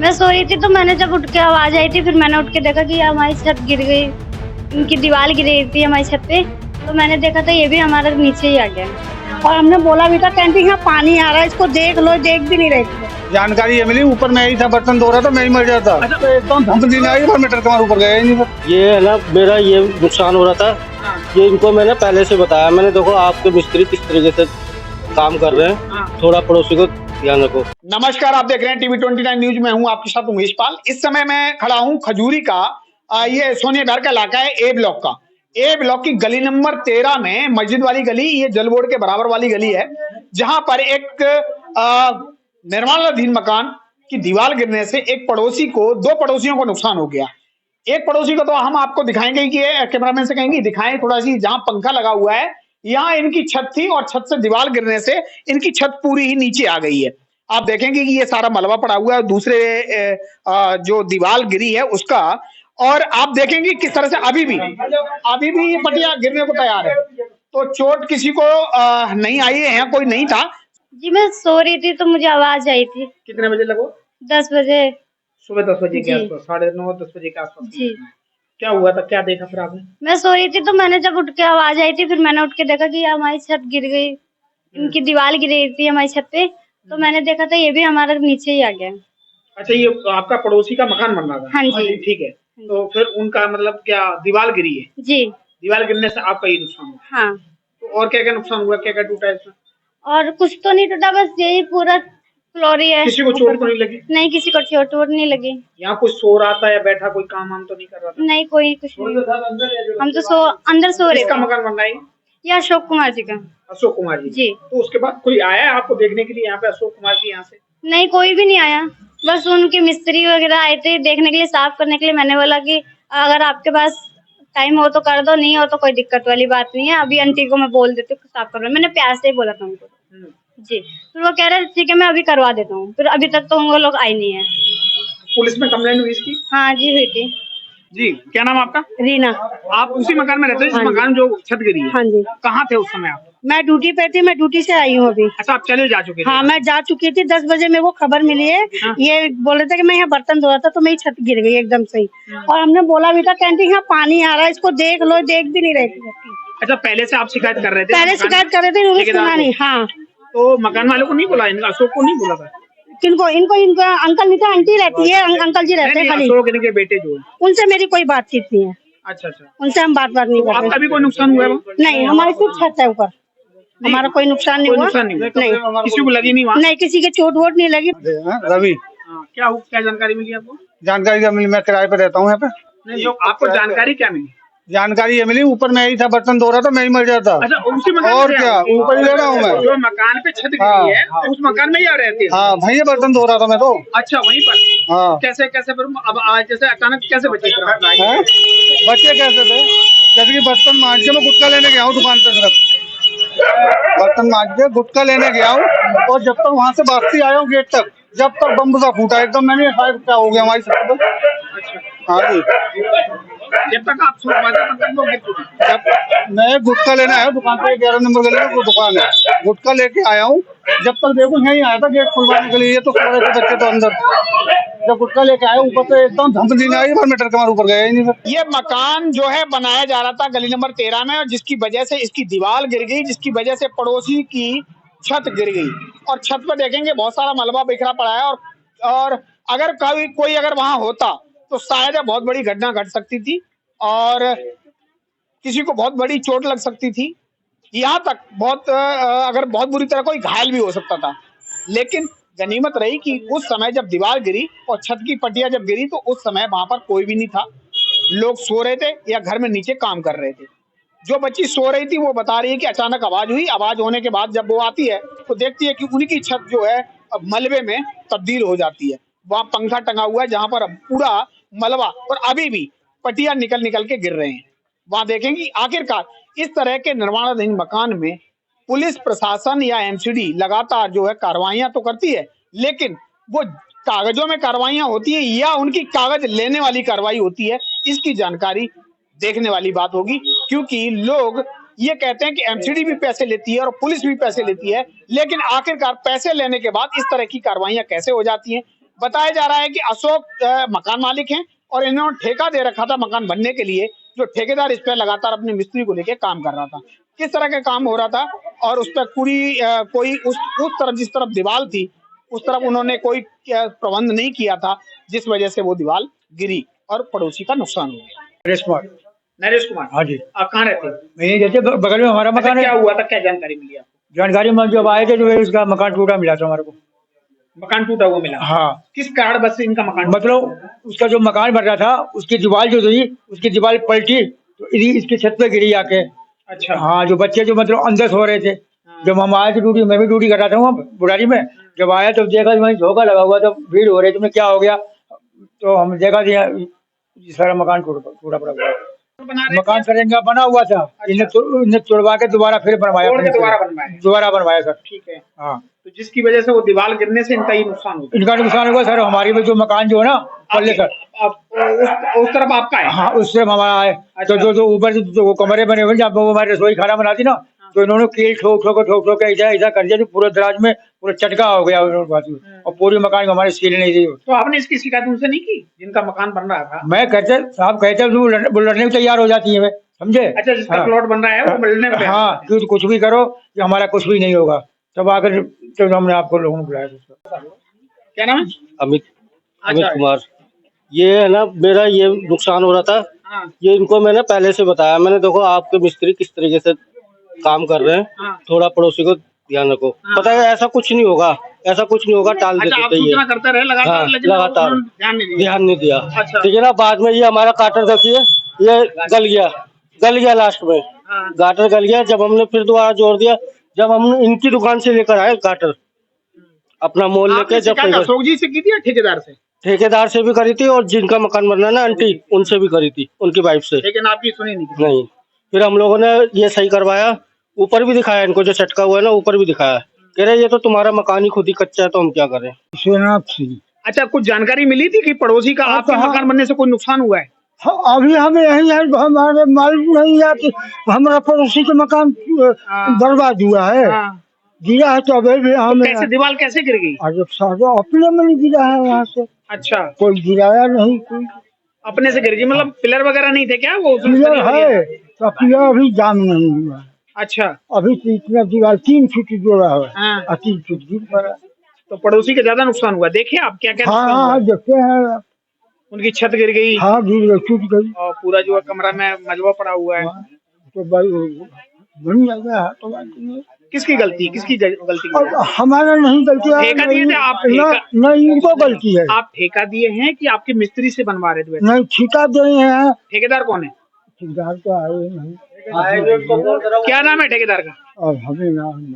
मैं सो रही थी तो मैंने जब उठ के आवाज आई थी, फिर मैंने उठ के देखा कि हमारी छत गिर गई, इनकी दीवार गिर रही थी हमारी छत पे। तो मैंने देखा था ये भी हमारे नीचे ही आ गया और हमने बोला भी था कैंटीन में पानी आ रहा है, इसको देख लो, देख भी नहीं रहे थे। जानकारी ये मिली, ऊपर मैं ही था, बर्तन धो रहा था, मैं ही मर जाता। तो एकदम धमक नहीं आई, पर मीटर कमर ऊपर गया ही नहीं। ये है ना, मेरा ये नुकसान हो रहा था, ये इनको मैंने पहले से बताया। मैंने देखो आपके मिस्त्री किस तरीके से काम कर रहे हैं, थोड़ा पड़ोसी को ध्यान रखो। नमस्कार, आप देख रहे हैं टीवी 29 न्यूज में हूं आपके साथ उमेश पाल। इस समय मैं खड़ा हूं खजूरी का ये सोनिया विहार का इलाका है, ए ब्लॉक का। ए ब्लॉक की गली नंबर 13 में मस्जिद वाली गली, ये जल बोर्ड के बराबर वाली गली है, जहां पर एक निर्माणाधीन मकान की दीवार गिरने से एक पड़ोसी को, दो पड़ोसियों को नुकसान हो गया। एक पड़ोसी को तो हम आपको दिखाएंगे कि कैमरामैन से कहेंगे दिखाएं थोड़ा सी, जहां पंखा लगा हुआ है यहाँ इनकी छत थी और छत से दीवार गिरने से इनकी छत पूरी ही नीचे आ गई है। आप देखेंगे कि ये सारा मलबा पड़ा हुआ है दूसरे जो दीवार गिरी है उसका, और आप देखेंगे किस तरह से अभी भी ये पटिया गिरने को तैयार है। तो चोट किसी को नहीं आई है, यहाँ कोई नहीं था। जी। मैं सो रही थी तो मुझे आवाज आई थी। कितने बजे लगो? 10 बजे। सुबह 10 बजे के जी। आसपास, 9:30 10 बजे के आसपास। जी। क्या हुआ था, क्या देखा फिर आपने? मैं सो रही थी तो मैंने जब उठ के आवाज आई थी, फिर मैंने उठ के देखा कि हमारी छत गिर गई, इनकी दीवार गिर रही थी हमारी छत पे। तो मैंने देखा था ये भी हमारे नीचे ही आ गया। अच्छा, ये आपका पड़ोसी का मकान बन रहा था? हाँ जी। ठीक है। तो फिर उनका मतलब क्या दीवार गिरी है? जी। दीवार गिरने से आपका ये नुकसान हुआ? हाँ। तो और क्या क्या नुकसान हुआ, क्या क्या टूटा है इसमें? और कुछ तो नहीं टूटा, बस यही पूरा फ्लोर ही है। किसी को चोट तो नहीं लगी? नहीं, किसी को चोट वोट नहीं लगी। यहाँ कोई सो रहा था या बैठा, कोई काम वाम तो नहीं कर रहा था? नहीं, कोई कुछ नहीं। हम तो अंदर सो रहे किसका थे। मकान बन रहा है? ये अशोक कुमार जी का। अशोक कुमार जी। जी। तो उसके बाद कोई आया है आपको देखने के लिए यहाँ पे अशोक कुमार जी यहाँ से? नहीं, कोई भी नहीं आया। बस उनके मिस्त्री वगैरह आए थे देखने के लिए, साफ करने के लिए। मैंने बोला कि अगर आपके पास टाइम हो तो कर दो, नहीं हो तो कोई दिक्कत वाली बात नहीं है, अभी आंटी को मैं बोल देती हूँ साफ करवा। मैंने प्यार से ही बोला था उनको। जी। फिर वो कह रहे ठीक है मैं अभी करवा देता हूँ। फिर अभी तक तो वो लोग आए नहीं है। पुलिस में कंप्लेंट हुई इसकी? हाँ जी, हुई थी। जी, क्या नाम आपका? रीना। आप उसी मकान में रहते हैं जिस हाँ जी। मकान जो छत गिरी है? हाँ जी। कहाँ थे उस समय आप? मैं ड्यूटी पे थी, मैं ड्यूटी से आई हूँ अभी। अच्छा, आप चले जा चुके थे? हाँ, मैं जा चुकी थी। 10 बजे मेरे को खबर मिली है। हाँ। ये बोल रहे थे कि मैं यहाँ बर्तन धो रहा था तो मेरी छत गिर गई एकदम से ही। और हमने बोला भी था कैंटीन में पानी आ रहा है, इसको देख लो, देख भी नहीं रहे थे। अच्छा, पहले से आप शिकायत कर रहे थे? पहले शिकायत कर रहे थे, उन्होंने सुना नहीं। हाँ। तो मकान वाले को नहीं बोला, इनका अशोक को नहीं बोला था? किनको? इनको अंकल नहीं थे, आंटी रहती है, अंकल जी रहते हैं खाली। अशोक इनके बेटे जो है? उनसे मेरी कोई बातचीत नहीं है। अच्छा अच्छा। उनसे हम बात नहीं कर आपका रहे। भी कोई नुकसान हुआ है वहाँ? नहीं, हमारी सिर्फ छत है ऊपर, हमारा कोई नुकसान नहीं कोई हुआ। नुकसान नहीं हुआ? नहीं, किसी को लगी नहीं वहाँ? नहीं, किसी के चोट वोट नहीं लगी। रवि, क्या जानकारी मिली आपको? जानकारी क्या मिली, मैं किराए पे रहता हूँ यहाँ पे। नहीं, आपको जानकारी क्या मिली? जानकारी ये मिली, ऊपर मैं ही था, बर्तन धो रहा था, मैं ही मर जाता। अच्छा, उसी मकान और में क्या, आप? ऊपर ही ले रहा हूँ मैं। जो मकान पे छत हाँ। गिरी है उस मकान में ही आप रहते हैं? हाँ, भैया बर्तन धो रहा था मैं तो। अच्छा, वहीं पर? हाँ। कैसे कैसे फिर अब आज जैसे अचानक कैसे बचे फिर आप? हैं? बच्चे कैसे थे? जैसे कि बर्तन मांज के मैं गुटखा लेने गया हूँ दुकान पे, सिर्फ बर्तन मांज के गुटखा लेने गया हूँ, और जब तक वहाँ से वापसी आया हूँ गेट तक, जब तक बम सा फूटा एकदम, मैंने क्या हो गया हमारी छत पर। हाँ जी। जब तक आप सो पाते तब तक लोग गिर चुके हैं। जब मैं गुटखा लेने आया दुकान पे, 11 नंबर गली में वो दुकान है, गुटखा लेके आया हूँ, जब तक देखो यहीं आया था गेट खुलवाने के लिए, ये तो सो रहे थे बच्चे तो अंदर। जब गुटखा लेके आया ऊपर से एकदम धमक नहीं आई, पर मीटर कमर ऊपर गया ही नहीं। ये मकान जो है बनाया जा रहा था गली नंबर 13 में, और जिसकी वजह से इसकी दीवार गिर गई, जिसकी वजह से पड़ोसी की छत गिर गई। और छत पर देखेंगे बहुत सारा मलबा बिखरा पड़ा है, और अगर कोई अगर वहां होता तो शायद बहुत बड़ी घटना घट सकती थी और किसी को बहुत बड़ी चोट लग सकती थी। यहाँ तक अगर बहुत बुरी तरह कोई घायल भी हो सकता था। लेकिन गनीमत रही कि उस समय जब दीवार गिरी और छत की पट्टियां जब गिरी, तो उस समय वहां पर कोई भी नहीं था, लोग सो रहे थे या घर में नीचे काम कर रहे थे। जो बच्ची सो रही थी वो बता रही है कि अचानक आवाज हुई, आवाज होने के बाद जब वो आती है तो देखती है कि उनकी छत जो है अब मलबे में तब्दील हो जाती है। वहां पंखा टंगा हुआ है जहां पर पूरा मलबा और अभी भी पट्टियां निकल निकल के गिर रहे हैं। वहां देखेंगे आखिरकार इस तरह के निर्माणाधीन मकान में पुलिस प्रशासन या एमसीडी लगातार जो है कार्रवाइयां तो करती है, लेकिन वो कागजों में कार्रवाइयां होती है या उनकी कागज लेने वाली कार्रवाई होती है, इसकी जानकारी देखने वाली बात होगी। क्योंकि लोग ये कहते हैं कि एमसीडी भी पैसे लेती है और पुलिस भी पैसे लेती है, लेकिन आखिरकार पैसे लेने के बाद इस तरह की कार्रवाइयां कैसे हो जाती हैं, बताया जा रहा है कि अशोक मकान मालिक हैं और इन्होंने ठेका दे रखा था मकान बनने के लिए। जो ठेकेदार इस पर लगातार अपने मिस्त्री को लेकर काम कर रहा था, किस तरह का काम हो रहा था और उस पर पूरी कोई उस तरफ जिस तरफ दीवार थी उस तरफ उन्होंने कोई प्रबंध नहीं किया था, जिस वजह से वो दीवार गिरी और पड़ोसी का नुकसान हो गया। नरेश कुमार। नरेश कुमार, हाँ जी। आप कहाँ रहते हैं? मैं जैसे बगल में हमारा मकान है। क्या हुआ था, क्या जानकारी मिली आपको? जानकारी में जब आए थे तो इसका मकान टूटा मिला था हमारे को। मकान टूटा हुआ मिला? हाँ। किस कारण बस इनका मकान? मतलब उसका जो मकान बन रहा था उसकी दीवार जो थी उसकी दीवार पलटी तो इसकी छत पे गिरी आके। अच्छा। हाँ, जो बच्चे जो मतलब अंदर सो रहे थे। जब हम आए थे ड्यूटी, मैं भी ड्यूटी कर रहा था वहाँ बुढ़ारी में। जब आया तो देखा वहीं झोंका लगा हुआ था, भीड़ हो रही, तुम्हें क्या हो गया? तो हम देखा सारा मकान टूटा पड़ा हुआ। मकान करेंगे बना हुआ था। इन्हें तोड़वा के दोबारा फिर बनवाया। दोबारा बनवाया सर। ठीक है। हाँ, तो जिसकी वजह से वो दीवार गिरने से इनका ही नुकसान हुआ? इनका नुकसान होगा सर। हमारी में जो मकान जो है ना पल्ले सर, उस तरफ आपका है? हाँ, उससे हमारा है। अच्छा। तो जो ऊपर जो वो कमरे बने हुए जहाँ वो हमारी रसोई खाना बनाती ना, तो इन्होंने कील ठोक के ऐसा कर दिया तो पूरे दराज में पूरा चटका हो गया और पूरी मकान को हमारी सील नहीं दी। तो आपने इसकी शिकायत उनसे नहीं की जिनका मकान बन रहा था? मैं साहब कहते लड़ने में तैयार हो जाती है, समझे? अच्छा, जिसका हाँ। प्लॉट बन रहा है वो लड़ने में? हाँ, क्यों कुछ भी करो कि हमारा कुछ भी नहीं होगा। तब आकर तो हमने आपको लोगों को बुलाया था। क्या नाम है? अमित अच्छा। कुमार। ये है ना, मेरा ये नुकसान हो रहा था। हाँ। ये इनको मैंने पहले से बताया, मैंने देखो आपके मिस्त्री किस तरीके से काम कर रहे हैं, हाँ। थोड़ा पड़ोसी को ध्यान रखो। हाँ। पता है ऐसा कुछ नहीं होगा, ऐसा कुछ नहीं होगा, टाल अच्छा, आप देते सूचना करते रहे लगातार, हाँ, लेकिन लगातार उन्होंने ध्यान नहीं दिया। अच्छा। ठीक है ना। बाद में ये हमारा काटर देखिए, ये गल गया लास्ट में। हाँ। गाटर गल गया। जब हमने फिर दोबारा जोड़ दिया, जब हम इनकी दुकान से लेकर आए गाटर अपना मोल लेके, जब अशोक जी से की थी या ठेकेदार से? ठेकेदार से भी करी थी और जिनका मकान बन रहा ना आंटी, उनसे भी करी थी, उनकी वाइफ से। लेकिन आपकी सुनी नहीं। फिर हम लोगों ने ये सही करवाया, ऊपर भी दिखाया इनको, जो चटका हुआ है ना ऊपर भी दिखाया। कह रहे ये तो तुम्हारा मकान ही खुद ही कच्चा है, तो हम क्या करें। अच्छा, कुछ जानकारी मिली थी कि पड़ोसी का आपके मकान बनने से कोई नुकसान हुआ है? अभी हमें यही है, हमारे मालूम नहीं है कि हमारा पड़ोसी का मकान बर्बाद हुआ है। गिरा है तो अभी भी हमें कैसे दीवार कैसे गिर गई? अरे सारा अपने में नहीं गिरा है वहाँ से। अच्छा, कोई गिराया नहीं, कोई अपने से गिर गई। मतलब पिलर वगैरह नहीं थे क्या? वो पिलर है तो पिलर अभी जाम नहीं हुआ है। अच्छा। अभी तो इतना दीवार 3 फीट जोड़ा है। हाँ। 3 फीट गिर पड़ा। तो पड़ोसी का ज्यादा नुकसान हुआ? देखे आप क्या क्या नुकसान हुआ? हाँ, देखते हैं। उनकी छत गिर गई। हाँ, गिर गई, टूट गई। और पूरा जो कमरा में मलबा पड़ा हुआ है। तो भाई बन जाएगा तो किसकी गलती अब हमारा नहीं गलती है। ठेका दिए थे आप? नहीं, इनको गलती है। आप ठेका दिए हैं कि आपके मिस्त्री से बनवा रहे थे? नहीं, ठेका दिए हैं। ठेकेदार कौन है? ठेकेदार तो आए नहीं। क्या नाम है ठेकेदार का? अब हमें नाम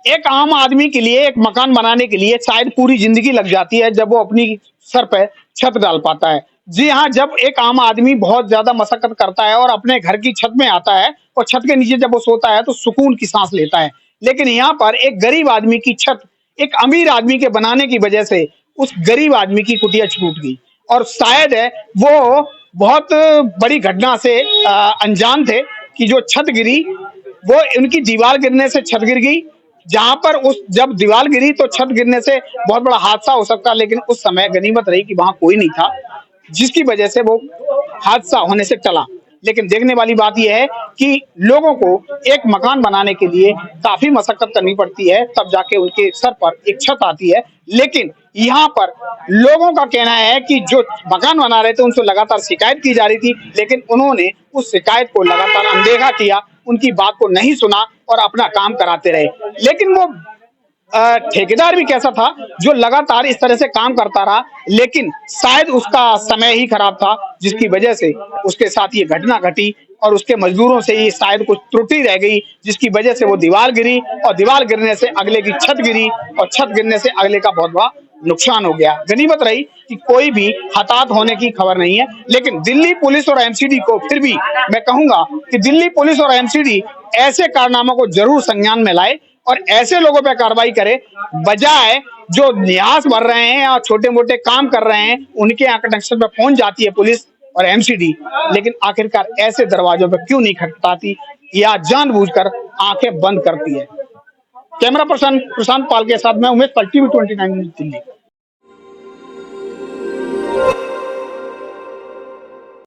एक आम आदमी के लिए एक मकान बनाने के लिए शायद पूरी जिंदगी लग जाती है जब वो अपनी सर पे छत डाल पाता है। जी हाँ, जब एक आम आदमी बहुत ज्यादा मशक्कत करता है और अपने घर की छत में आता है और छत के नीचे जब वो सोता है तो सुकून की सांस लेता है। लेकिन यहाँ पर एक गरीब आदमी की छत एक अमीर आदमी के बनाने की वजह से उस गरीब आदमी की कुटिया छूट गई और शायद है वो बहुत बड़ी घटना से अनजान थे कि जो छत गिरी वो उनकी दीवार गिरने से छत गिर गई। जहां पर जब दीवार गिरी तो छत गिरने से बहुत बड़ा हादसा हो सकता, लेकिन उस समय गनीमत रही कि वहां कोई नहीं था, जिसकी वजह से वो हादसा होने से टला। लेकिन देखने वाली बात यह है कि लोगों को एक मकान बनाने के लिए काफी मशक्कत करनी पड़ती है, तब जाके उनके सर पर एक छत आती है। लेकिन यहाँ पर लोगों का कहना है कि जो मकान बना रहे थे उनसे लगातार शिकायत की जा रही थी, लेकिन उन्होंने उस शिकायत को लगातार अनदेखा किया, उनकी बात को नहीं सुना और अपना काम कराते रहे। लेकिन वो ठेकेदार भी कैसा था जो लगातार इस तरह से काम करता रहा, लेकिन शायद उसका समय ही खराब था जिसकी वजह से उसके साथ ये घटना घटी और उसके मजदूरों से ये शायद कुछ त्रुटि रह गई, जिसकी वजह से वो दीवार गिरी और दीवार गिरने से अगले की छत गिरी और छत गिरने से अगले का बहुत बड़ा नुकसान हो गया। गनीमत रही कि कोई भी हताहत होने की खबर नहीं है। लेकिन दिल्ली पुलिस और एमसीडी को फिर भी मैं कहूंगा कि दिल्ली पुलिस और एमसीडी ऐसे कारनामों को जरूर संज्ञान में लाए और ऐसे लोगों पर कार्रवाई करे, बजाय जो न्यास भर रहे हैं और छोटे मोटे काम कर रहे हैं उनके यहाँ कनेक्शन पे पहुंच जाती है पुलिस और एमसीडी, लेकिन आखिरकार ऐसे दरवाजों पे क्यों नहीं खटखटाती या जानबूझकर आंखें बंद करती है। कैमरा पर्सन प्रशांत पाल के साथ मैं उमेश पल, TV 29 दिल्ली।